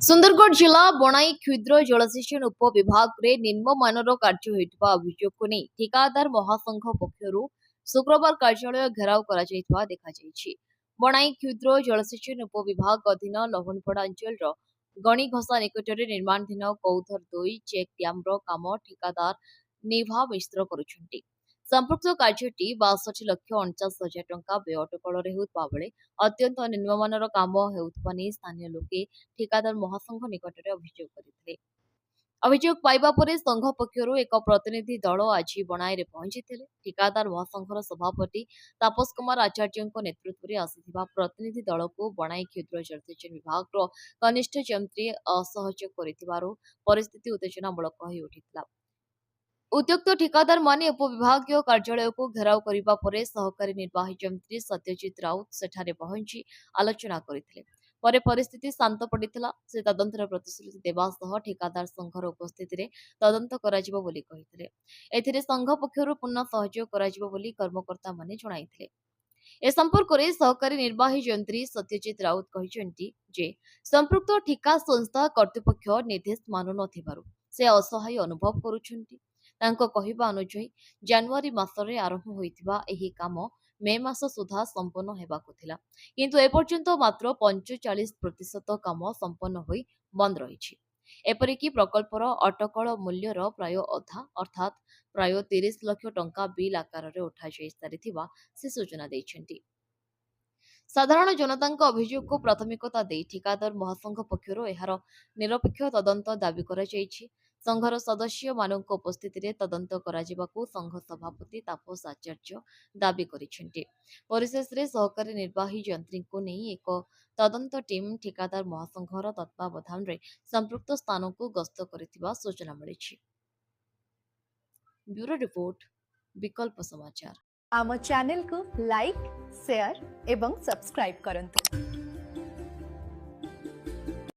सुंदरगढ़ जिला बणाई क्षुद्र जलसेचन उपविभाग रे निम्नमानर कार्य होइतबा अभियोग को नहीं ठेकादार महासंघ पक्षर शुक्रवार कार्यालय घेराव करा जायतबा देखा जायछि। बणाई क्षुद्र जलसेचन उपविभाग अधीन लवणपड़ा अंचल गणिघसा निकटरे निर्माणाधीन कौथर 2 चेक डैम रो काम ठेकादार निभा मिश्र करुछन्ति। संपृक्त कार्यटी 62,49,000 टंका व्यय अटकଳରେ ହେଉଥିବା ବେଳେ ଅତ୍ୟନ୍ତ ନିମ୍ନମାନର କାମ ହେଉଥିବା ନେଇ ସ୍ଥାନୀୟ ଲୋକେ ଠିକାଦାର ମହାସଂଘ ନିକଟରେ ଅଭିଯୋଗ କରିଥିଲେ। ଅଭିଯୋଗ ପାଇବା ପରେ ସଂଘ ପକ୍ଷରୁ ଏକ ପ୍ରତିନିଧି ଦଳ ଆଜି ବଣାଇରେ ପହଞ୍ଚିଥିଲେ। ଠିକାଦାର ମହାସଂଘର ସଭାପତି ତାପସ କୁମାର ଆଚାର୍ଯ୍ୟଙ୍କ ନେତୃତ୍ୱରେ ଆସିଥିବା ପ୍ରତିନିଧି ଦଳକୁ ବଣାଇ କ୍ଷୁଦ୍ର ଜଳସେଚନ ବିଭାଗର କନିଷ୍ଠ ଯନ୍ତ୍ରୀ ଅସହଯୋଗ କରିଥିବାରୁ ପରିସ୍ଥିତି ଉତ୍ତେଜନାମୂଳକ ହୋଇଉଠିଥିଲା। उद्युक्त ठेकादार माने उपविभागीय कार्यालय को घेराव करिबा परे सहकारी निर्वाही जंत्री सत्यजित राउत सेठारे पहुंची आलोचना करथिले। परे परिस्थिति शांत पड़िथिला। से तदंतर प्रतिश्रुति देबा सह ठेकादार संघर उपस्थिति रे तदंत कराजिबो बोली कहिथिले। एथिरे संघ पक्षरु पुनः सहयोग कराजिबो बोली कर्मकर्ता माने जणाइथिले। ए संपर्क रे सहकारी निर्वाही जंत्री सत्यजित राउत कहिसेंती जे संपृक्त ठेका संस्था कर्तृपक्ष निर्देश मानु नथिबारु से असहाय अनुभव करूछंती। ତାଙ୍କ କହିବା ଅନୁଯାୟୀ ଜାନୁଆରୀ ମାସରେ ଆରମ୍ଭ ହୋଇଥିବା ଏହି କାମ ମେ ମାସ ସୁଦ୍ଧା ସମ୍ପନ୍ନ ହେବାକୁ ଥିଲା, କିନ୍ତୁ ଏପର୍ଯ୍ୟନ୍ତ ମାତ୍ର 45% କାମ ସମ୍ପନ୍ନ ହୋଇ ବନ୍ଦ ରହିଛି। ଏପରିକି ପ୍ରକଳ୍ପର ଅଟକଳ ମୂଲ୍ୟର ପ୍ରାୟ ଅଧା ଅର୍ଥାତ୍ ପ୍ରାୟ 30 ଲକ୍ଷ ଟଙ୍କା ବିଲ୍ ଆକାରରେ ଉଠାଯାଇ ସାରିଥିବା ସେ ସୂଚନା ଦେଇଛନ୍ତି। ସାଧାରଣ ଜନତାଙ୍କ ଅଭିଯୋଗକୁ ପ୍ରାଥମିକତା ଦେଇ ଠିକାଦାର ମହାସଂଘ ପକ୍ଷରୁ ଏହାର ନିରପେକ୍ଷ ତଦନ୍ତ ଦାବି କରାଯାଇଛି। ସଂଘର ସଦସ୍ୟମାନଙ୍କ ଉପସ୍ଥିତିରେ ତଦନ୍ତ କରାଯିବାକୁ ସଂଘ ସଭାପତି ତାପସ ଆଚାର୍ଯ୍ୟ ଦାବି କରିଛନ୍ତି। ପରିଶେଷରେ ସହକାରୀ ନିର୍ବାହୀ ଯନ୍ତ୍ରୀଙ୍କୁ ନେଇ ଏକ ତଦନ୍ତ ଟିମ୍ ଠିକାଦାର ମହାସଂଘର ତତ୍ତ୍ୱାବଧାନରେ ସମ୍ପୃକ୍ତ ସ୍ଥାନକୁ ଗସ୍ତ କରିଥିବା ସୂଚନା ମିଳିଛି। ବ୍ୟୁରୋ ରିପୋର୍ଟ, ବିକଳ୍ପ ସମାଚାର। ଆମ ଚ୍ୟାନେଲକୁ ଲାଇକ୍, ସେୟାର ଏବଂ ସବସ୍କ୍ରାଇବ୍ କରନ୍ତୁ।